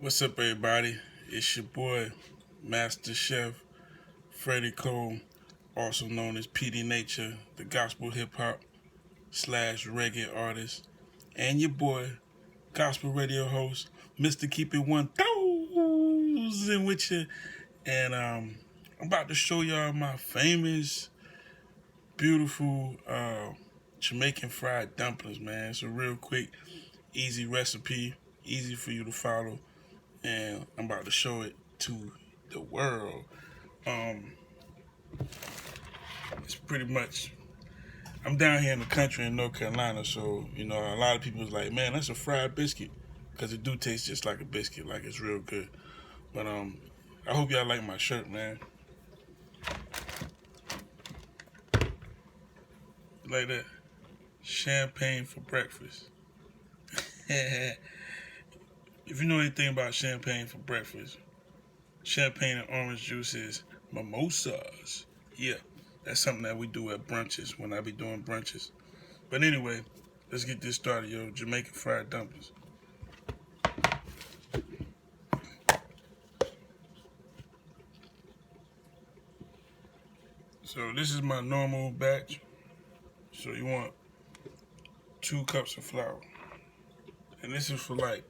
What's up, everybody? It's your boy, Master Chef Freddie Cole, also known as Petey Nature, the gospel hip hop / reggae artist, and your boy, gospel radio host, Mr. Keep It 1000 with you. And I'm about to show y'all my famous, beautiful Jamaican fried dumplings, man. It's a real quick, easy recipe, easy for you to follow. And I'm about to show it to the world. It's pretty much, I'm down here in the country in North Carolina, so a lot of people is like, man, that's a fried biscuit, because it do taste just like a biscuit, like it's real good. But I hope y'all like my shirt, man. Like that, champagne for breakfast. If you know anything about champagne for breakfast, champagne and orange juice is mimosas. Yeah, that's something that we do at brunches when I be doing brunches. But anyway, let's get this started, yo. Jamaican fried dumplings. So this is my normal batch. So you want 2 cups of flour. And this is for, like,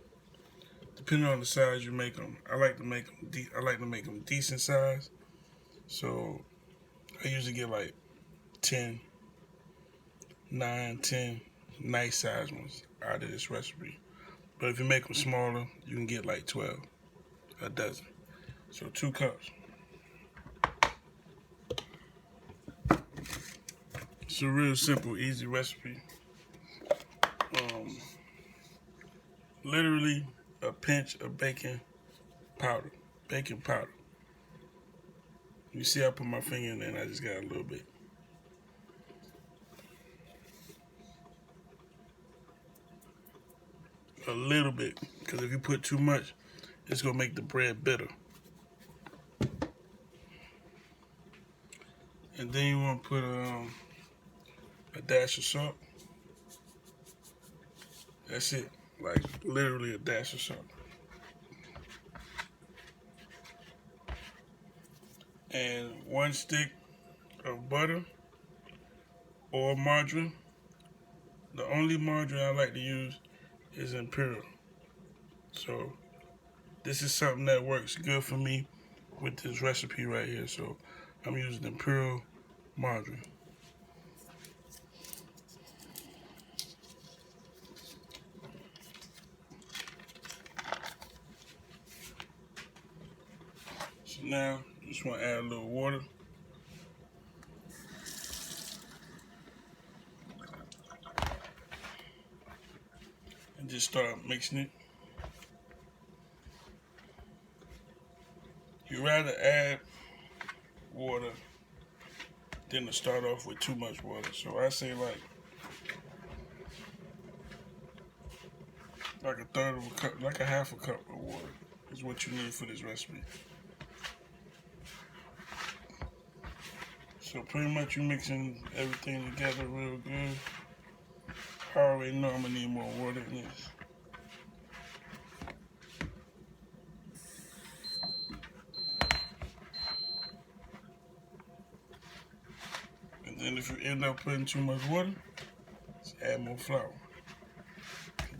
depending on the size you make them. I like to make them decent size. So I usually get like 10, 9, 10 nice size ones out of this recipe. But if you make them smaller, you can get like 12, a dozen. So 2 cups. It's a real simple, easy recipe. Literally a pinch of baking powder. You see I put my finger in there and I just got a little bit. A little bit, because if you put too much, it's going to make the bread bitter. And then you want to put a dash of salt. That's it. Like, literally a dash of salt. And 1 stick of butter or margarine. The only margarine I like to use is Imperial. So this is something that works good for me with this recipe right here. So I'm using Imperial margarine. So now, just want to add a little water. And just start mixing it. You rather add water than to start off with too much water. So I say like a third of a cup, like a half a cup of water is what you need for this recipe. So pretty much you're mixing everything together real good. I already know I'm gonna need more water in this. And then if you end up putting too much water, just add more flour.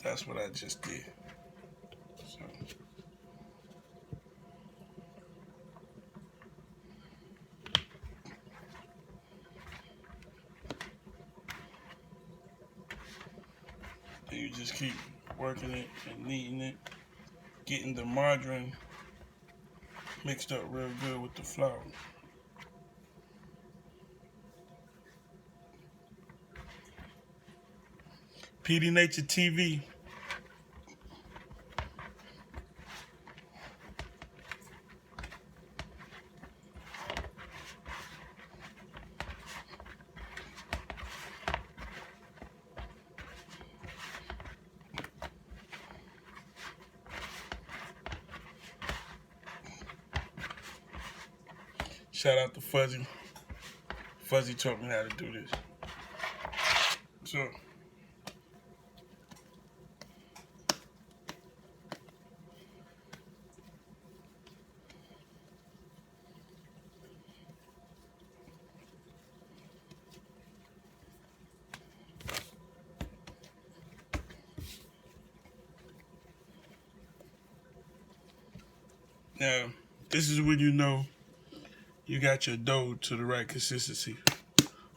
That's what I just did. So then you just keep working it and kneading it, getting the margarine mixed up real good with the flour. Petey Nature TV. Shout out to Fuzzy. Fuzzy taught me how to do this. So Now, this is when you know you got your dough to the right consistency.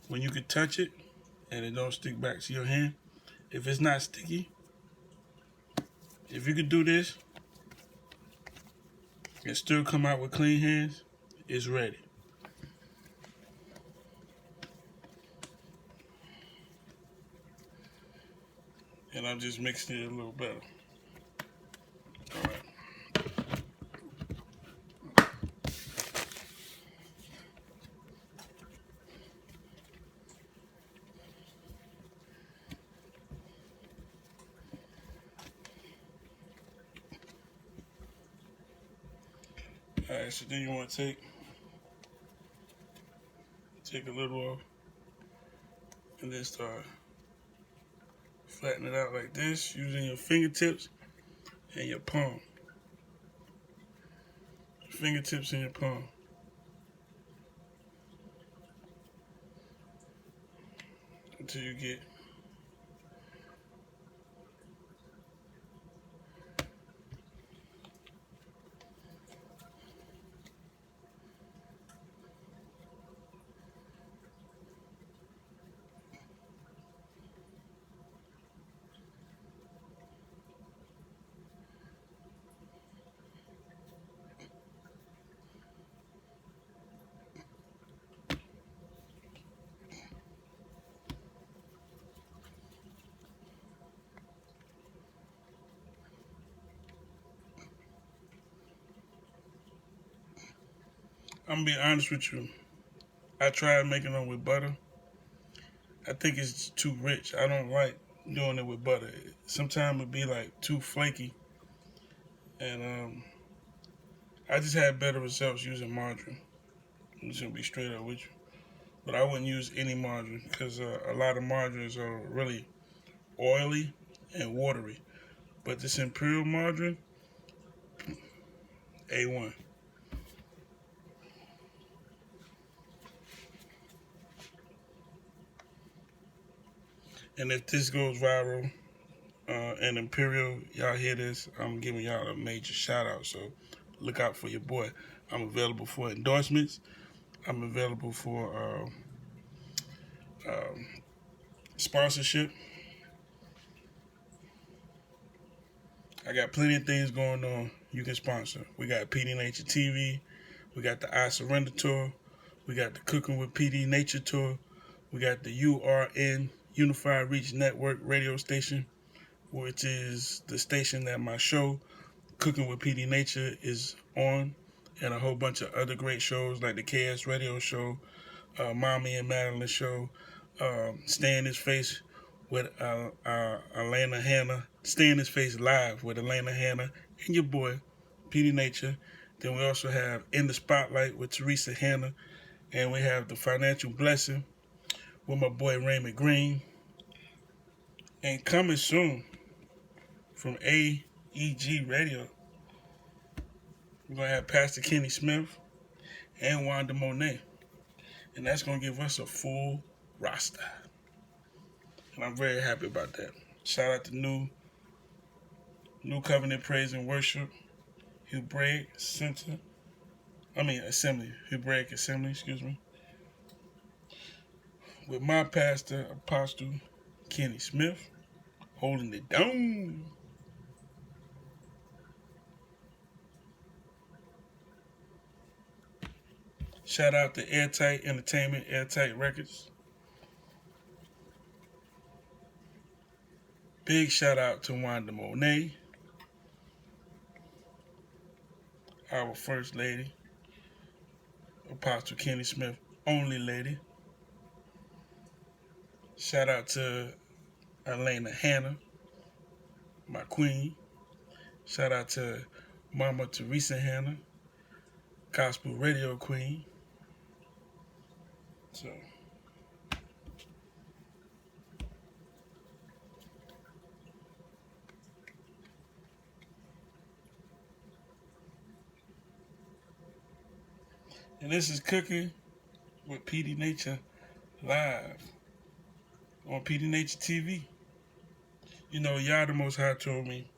When you can touch it and it don't stick back to your hand. If it's not sticky, if you can do this and still come out with clean hands, it's ready. And I'm just mixing it a little better. All right. All right, so then you want to take a little off and then start flattening it out like this using your fingertips and your palm. Fingertips and your palm. Until you get I'm gonna be honest with you. I tried making them with butter. I think it's too rich. I don't like doing it with butter. Sometimes it'd be like too flaky. And I just had better results using margarine. I'm just gonna be straight up with you. But I wouldn't use any margarine because a lot of margarines are really oily and watery. But this imperial margarine, A1. And if this goes viral and imperial, y'all hear this, I'm giving y'all a major shout out. So look out for your boy. I'm available for endorsements. I'm available for sponsorship. I got plenty of things going on you can sponsor. We got PD Nature TV. We got the I Surrender Tour. We got the Cooking with PD Nature Tour. We got the URN, Unified Reach Network radio station, which is the station that my show, Cooking with PD Nature, is on, and a whole bunch of other great shows like the KS Radio Show, Mommy and Madeline Show, Stay in His Face with Elena Hanna, Stay in His Face Live with Elena Hanna and your boy, PD Nature. Then we also have In the Spotlight with Teresa Hanna, and we have The Financial Blessing with my boy Raymond Green. And coming soon from AEG Radio, we're going to have Pastor Kenny Smith and Wanda Monet. And that's going to give us a full roster. And I'm very happy about that. Shout out to New Covenant Praise and Worship, Hebraic Assembly, Hebraic Assembly, excuse me. With my pastor, Apostle Kenny Smith, holding it down. Shout out to Airtight Entertainment, Airtight Records. Big shout out to Wanda Monet, our First Lady, Apostle Kenny Smith, only lady. Shout out to Elena Hanna, my queen. Shout out to Mama Teresa Hanna, Gospel Radio Queen. So, and this is Cooking with PD Nature live on PD Nature TV. You know, YAH the Most High told me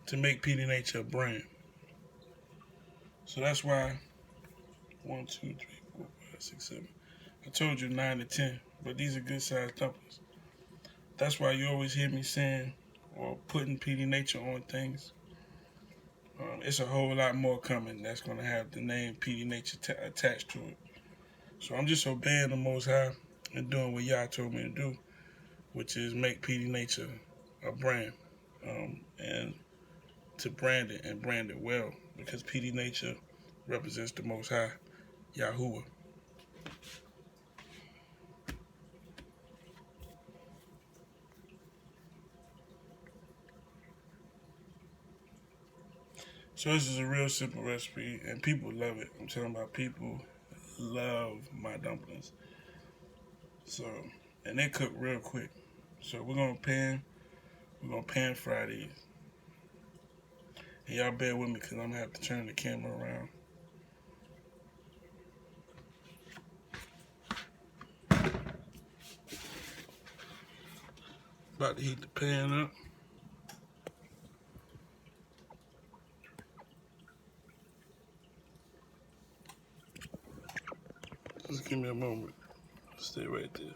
to make PD Nature a brand. So that's why 1, 2, 3, 4, 5, 6, 7. I told you 9 to 10, but these are good sized dumplings. That's why you always hear me saying or putting Petey Nature on things. It's a whole lot more coming that's going to have the name Petey Nature attached to it. So I'm just obeying the Most High and doing what YAH told me to do, which is make Petey Nature a brand, and to brand it and brand it well, because Petey Nature represents the Most High, Yahuwah. So this is a real simple recipe, and people love it. I'm talking about people love my dumplings. So, and they cook real quick. So we're gonna pan fry these. And y'all bear with me because I'm gonna have to turn the camera around. About to heat the pan up. Just give me a moment. Stay right there.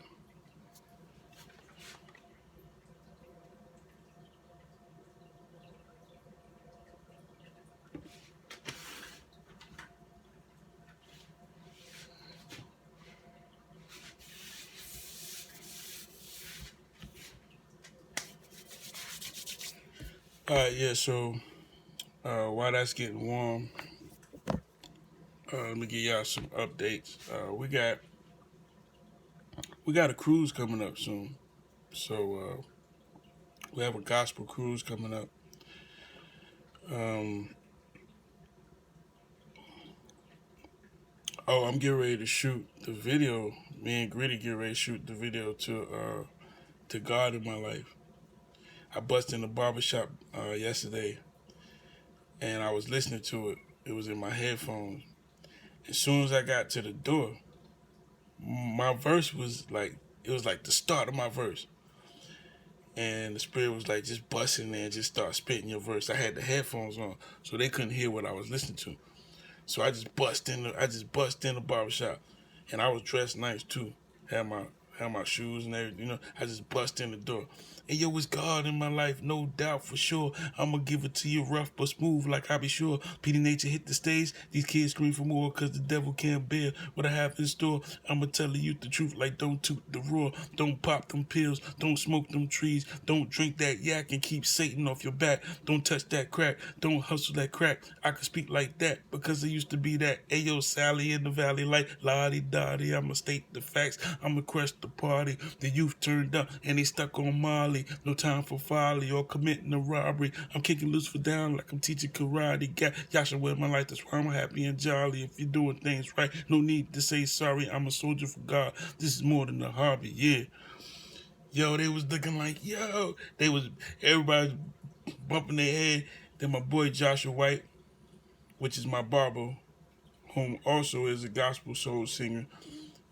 Alright, yeah, so while that's getting warm, let me give y'all some updates. We got a cruise coming up soon. So we have a gospel cruise coming up. I'm getting ready to shoot the video. Me and Gritty get ready to shoot the video to God in My Life. I busted in the barbershop yesterday, and I was listening to it. It was in my headphones. As soon as I got to the door, my verse was like, it was like the start of my verse. And the Spirit was like, just bust in there and just start spitting your verse. I had the headphones on, so they couldn't hear what I was listening to. So I just bust in the barbershop. And I was dressed nice too. Had my shoes and everything, I just bust in the door. And yo, it's God in my life, no doubt for sure. I'ma give it to you rough but smooth like I be sure. Petey Nature hit the stage, these kids scream for more cause the devil can't bear what I have in store. I'ma tell the youth the truth like don't toot the roar. Don't pop them pills, don't smoke them trees. Don't drink that yak and keep Satan off your back. Don't touch that crack, don't hustle that crack. I can speak like that because it used to be that. Ayo, Sally in the valley like la-di-da-di. I'ma state the facts, I'ma crush the party. The youth turned up and they stuck on Molly. No time for folly or committing a robbery. I'm kicking loose for down like I'm teaching karate. Yasha with my life, that's why I'm happy and jolly. If you're doing things right, no need to say sorry. I'm a soldier for God. This is more than a hobby, yeah. Yo, they was looking like, yo. Everybody bumping their head. Then my boy Joshua White, which is my barber, whom also is a gospel soul singer.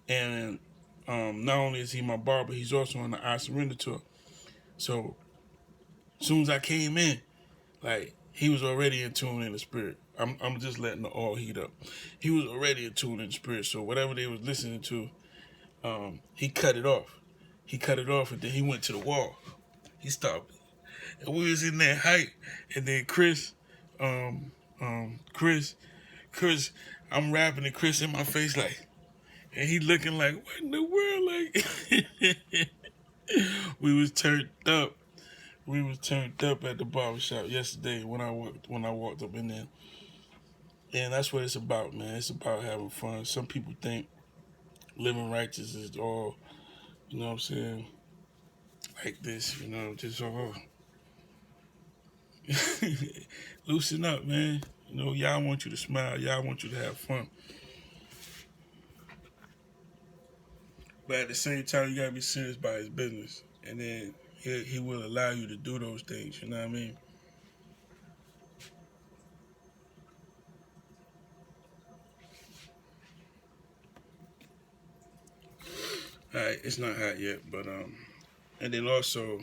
And not only is he my barber, he's also on the I Surrender tour. So as soon as I came in, like, he was already in tune in the spirit. I'm just letting the oil heat up. He was already in tune in the spirit. So whatever they was listening to, he cut it off. He cut it off, and then he went to the wall. He stopped. And we was in that height. And then Chris, I'm rapping, and Chris in my face like, and he looking like, what in the world? Like, we was turned up. We was turned up at the barbershop yesterday when I walked up in there. And that's what it's about, man. It's about having fun. Some people think living righteous is all, you know what I'm saying, like this, just all. Loosen up, man. Y'all want you to smile. Y'all want you to have fun. But at the same time, you gotta be serious about his business. And then he will allow you to do those things, you know what I mean? Alright, it's not hot yet, but and then also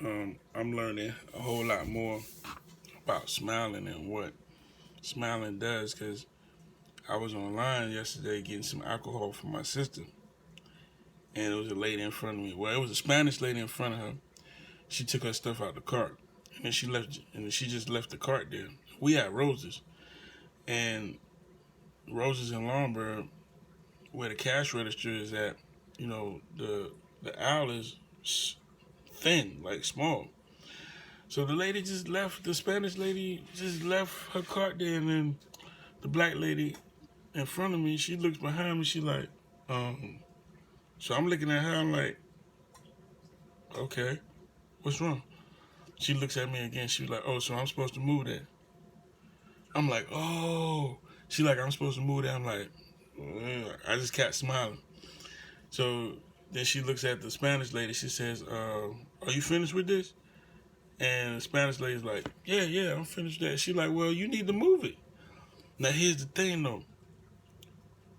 I'm learning a whole lot more about smiling and what smiling does, because I was online yesterday getting some alcohol for my sister, and it was a lady in front of me. Well, it was a Spanish lady in front of her. She took her stuff out the cart, and then she just left the cart there. We had Roses, and Roses in Lombard, where the cash register is at, you know, the aisle is thin, like small. So the lady just left, the Spanish lady just left her cart there, and then the black lady in front of me, she looks behind me, she like, so I'm looking at her, I'm like, okay, what's wrong? She looks at me again, she was like, oh, so I'm supposed to move that? I'm like, oh. She like, I'm supposed to move that? I'm like, I just kept smiling. So then she looks at the Spanish lady, she says, are you finished with this? And the Spanish lady's like, yeah, I'm finished that. She like, well, you need to move it. Now here's the thing though.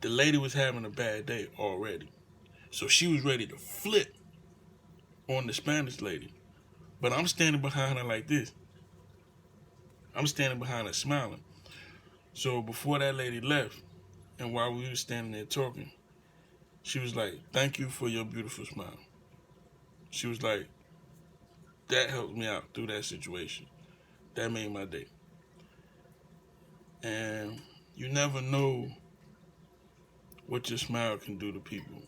The lady was having a bad day already. So she was ready to flip on the Spanish lady. But I'm standing behind her like this. I'm standing behind her smiling. So before that lady left, and while we were standing there talking, she was like, thank you for your beautiful smile. She was like, that helped me out through that situation. That made my day. And you never know what your smile can do to people,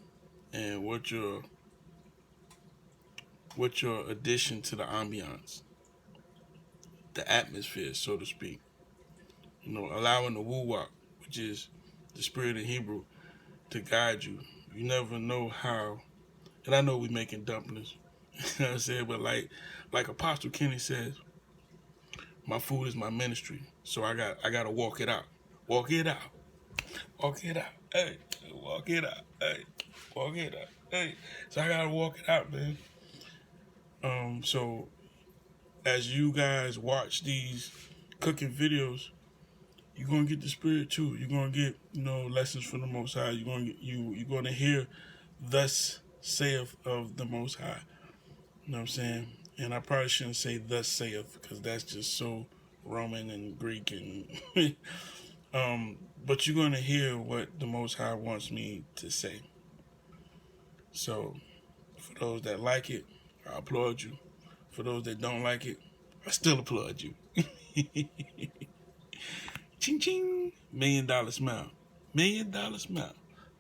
and what your addition to the ambiance, the atmosphere, so to speak. You know, allowing the woo-wop, which is the spirit in Hebrew, to guide you. You never know how. And I know we making dumplings. You know what I'm saying? But like Apostle Kenny says, my food is my ministry. So I gotta walk it out. Walk it out. Walk it out. Hey, walk it out. Hey, walk it out. Hey. So I gotta walk it out, man. So as you guys watch these cooking videos, you're gonna get the spirit too. You're gonna get, you know, lessons from the Most High. You're gonna hear thus saith of the Most High. You know what I'm saying? And I probably shouldn't say thus saith, because that's just so Roman and Greek and but you're gonna hear what the Most High wants me to say. So for those that like it, I applaud you. For those that don't like it, I still applaud you. Ching ching. $1 million smile. $1 million smile.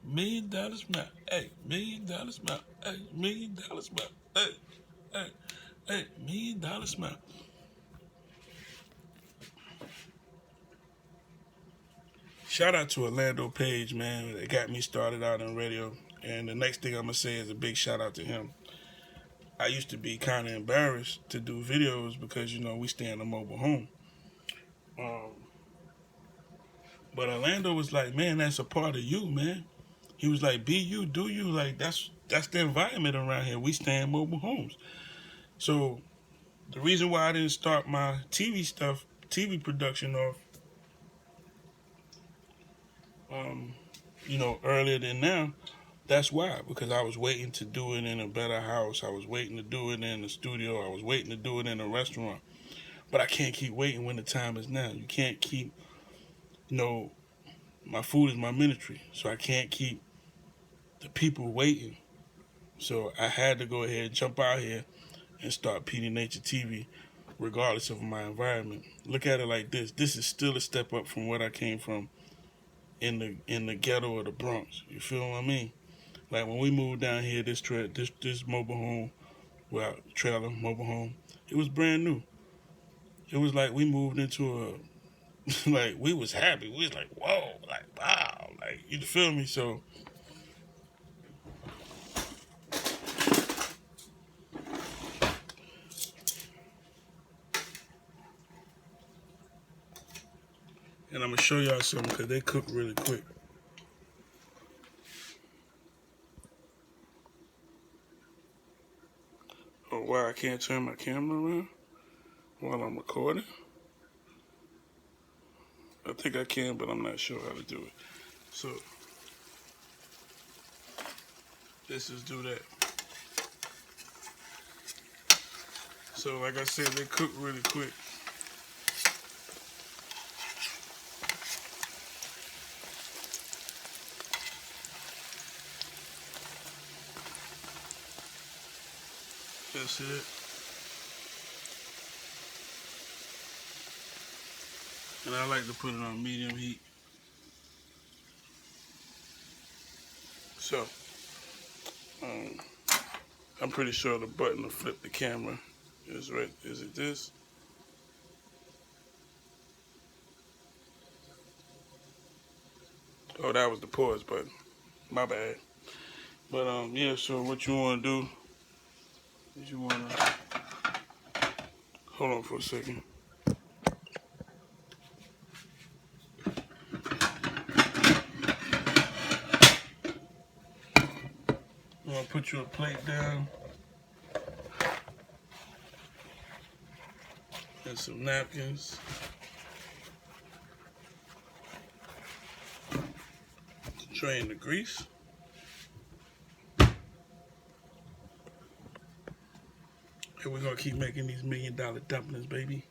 $1 million smile. Hey, $1 million smile. Hey, $1 million smile. Hey, $1 million smile. Shout out to Orlando Page, man. That got me started out in radio. And the next thing I'm going to say is a big shout out to him. I used to be kind of embarrassed to do videos because, you know, we stay in a mobile home. But Orlando was like, man, that's a part of you, man. He was like, be you, do you. Like, that's the environment around here. We stay in mobile homes. So the reason why I didn't start my TV production off, you know, earlier than now, that's why. Because I was waiting to do it in a better house. I was waiting to do it in the studio. I was waiting to do it in a restaurant. But I can't keep waiting when the time is now. You can't keep, you know, my food is my ministry. So I can't keep the people waiting. So I had to go ahead and jump out here and start Petey Nature TV, regardless of my environment. Look at it like this. This is still a step up from what I came from in the ghetto of the Bronx. You feel what I mean? Like when we moved down here, this mobile home, well, trailer, mobile home, it was brand new. It was like we moved into a, like we was happy. We was like, whoa, like wow, like you feel me? So and I'm gonna show y'all something because they cook really quick. Oh wow, I can't turn my camera around while I'm recording. I think I can, but I'm not sure how to do it. So let's just do that. So like I said, they cook really quick. That's it. And I like to put it on medium heat. So, I'm pretty sure the button to flip the camera is right. Is it this? Oh, that was the pause button. My bad. But yeah. So what you want to do is you want to hold on for a second. I'm gonna put you a plate down and some napkins. Drain the grease. And we're gonna keep making these $1 million dumplings, baby.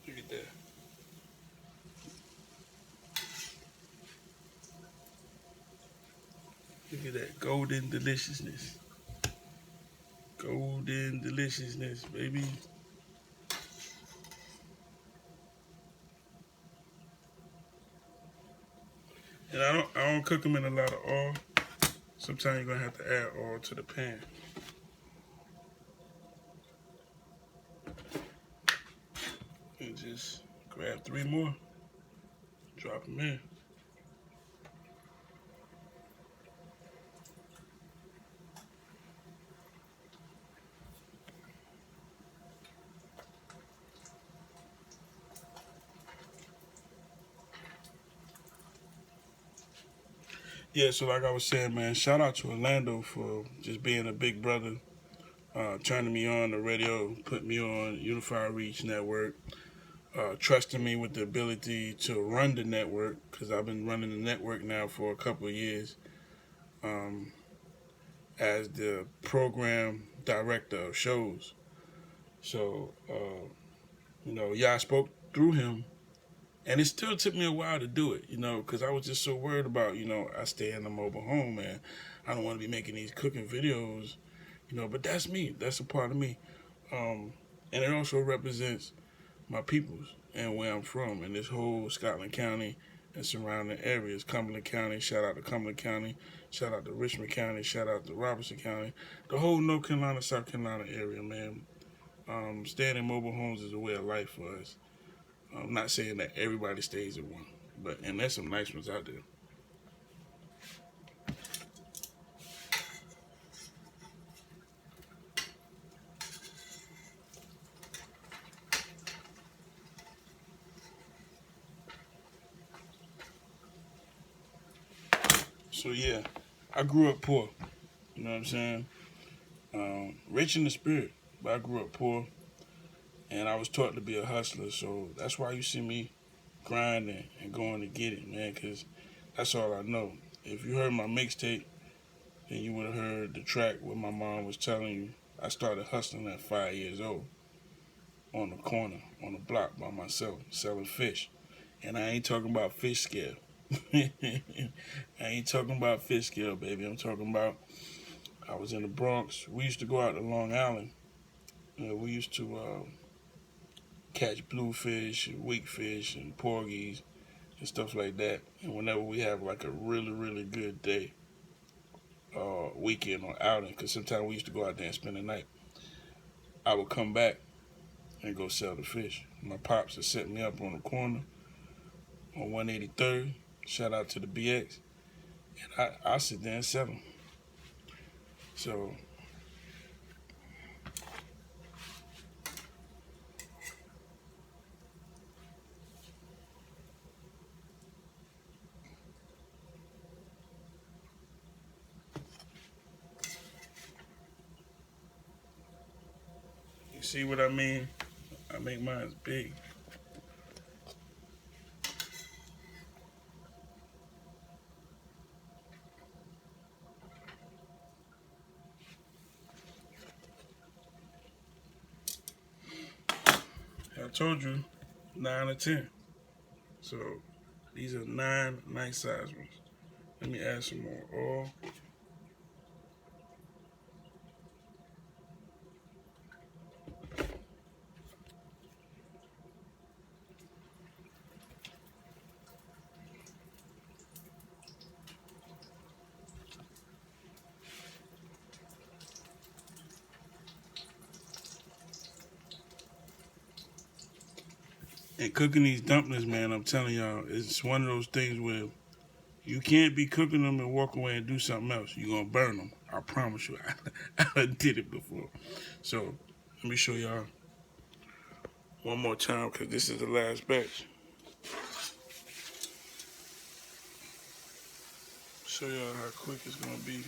Look at that. Look at that golden deliciousness. Golden deliciousness, baby. And I don't cook them in a lot of oil. Sometimes you're gonna have to add oil to the pan. And just grab 3 more, drop them in. Yeah, so like I was saying, man, shout out to Orlando for just being a big brother, turning me on the radio, put me on Unified Reach Network, trusting me with the ability to run the network, because I've been running the network now for a couple of years as the program director of shows. So, YAH spoke through him. And it still took me a while to do it, because I was just so worried about, I stay in a mobile home and I don't want to be making these cooking videos, but that's me. That's a part of me. And it also represents my peoples and where I'm from and this whole Scotland County and surrounding areas. Cumberland County, shout out to Cumberland County, shout out to Richmond County, shout out to Robertson County, the whole North Carolina, South Carolina area, man. Staying in mobile homes is a way of life for us. I'm not saying that everybody stays in one, and there's some nice ones out there. So yeah, I grew up poor. You know what I'm saying? Rich in the spirit, but I grew up poor, and I was taught to be a hustler. So that's why you see me grinding and going to get it, man, because that's all I know. If you heard my mixtape, then you would have heard the track where my mom was telling you I started hustling at 5 years old on the corner, on the block by myself, selling fish. And I ain't talking about fish scale. I ain't talking about fish scale, baby. I'm talking about I was in the Bronx. We used to go out to Long Island. We used to catch bluefish, and weakfish, and porgies, and stuff like that. And whenever we have like a really, really good day, weekend or outing, because sometimes we used to go out there and spend the night, I would come back and go sell the fish. My pops would set me up on the corner on 183rd. Shout out to the BX. And I sit there and sell them. So you see what I mean? I make mine big. I told you 9 or 10. So these are 9 nice size ones. Let me add some more oil. And cooking these dumplings, man, I'm telling y'all, it's one of those things where you can't be cooking them and walk away and do something else. You're going to burn them. I promise you. I did it before. So, let me show y'all one more time because this is the last batch. Show y'all how quick it's going to be.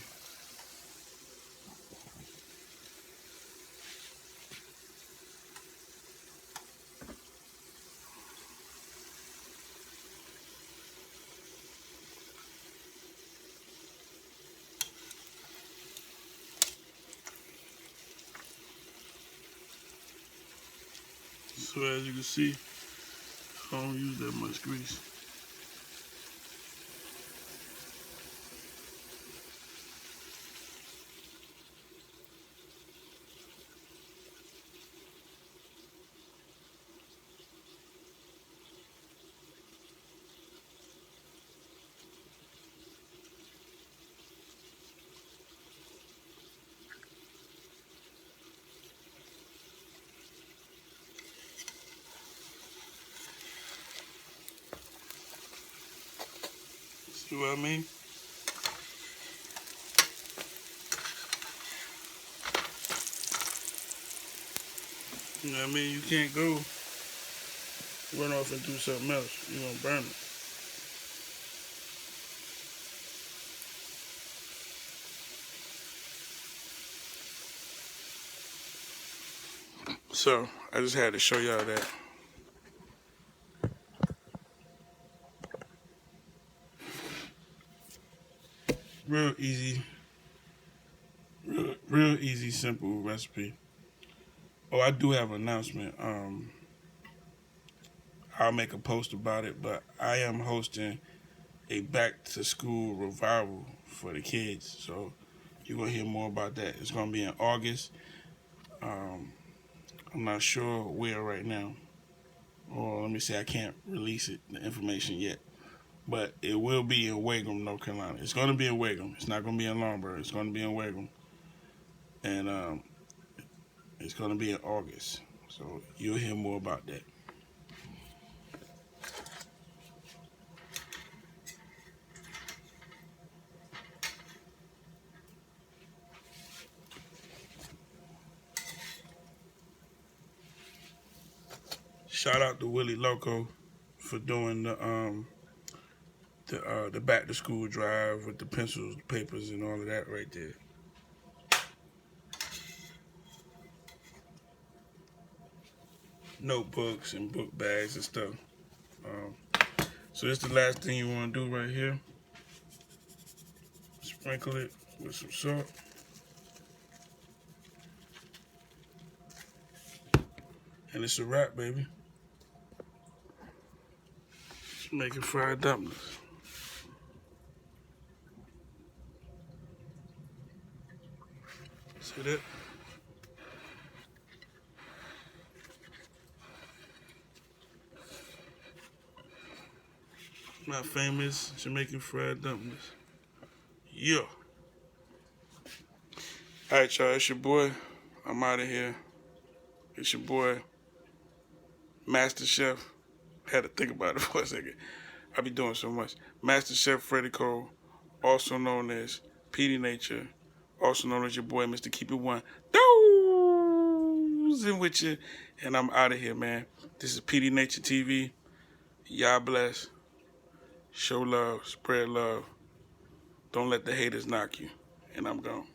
So as you can see, I don't use that much grease. See what I mean? You know what I mean? You can't go run off and do something else. You're going to burn it. So, I just had to show y'all that. Real easy. Real easy, simple recipe. Oh, I do have an announcement. I'll make a post about it, but I am hosting a back-to-school revival for the kids. So, you're going to hear more about that. It's going to be in August. I'm not sure where right now. Or let me say I can't release the information yet. But it will be in Wagram, North Carolina. It's going to be in Wagram. It's not going to be in Lombard. It's going to be in Wagram. And it's going to be in August. So you'll hear more about that. Shout out to Willie Loco for doing the back to school drive with the pencils, papers, and all of that right there. Notebooks and book bags and stuff. So this is the last thing you want to do right here. Sprinkle it with some salt. And it's a wrap, baby. Just making fried dumplings. See that? My famous Jamaican fried dumplings. Yeah. Alright, y'all. It's your boy. I'm out of here. It's your boy, Master Chef. Had to think about it for a second. I be doing so much. Master Chef Freddie Cole, also known as Petey Nature, also known as your boy, Mr. Keep It One. Dozing with you. And I'm out of here, man. This is Petey Nature TV. YAH bless. Show love. Spread love. Don't let the haters knock you. And I'm gone.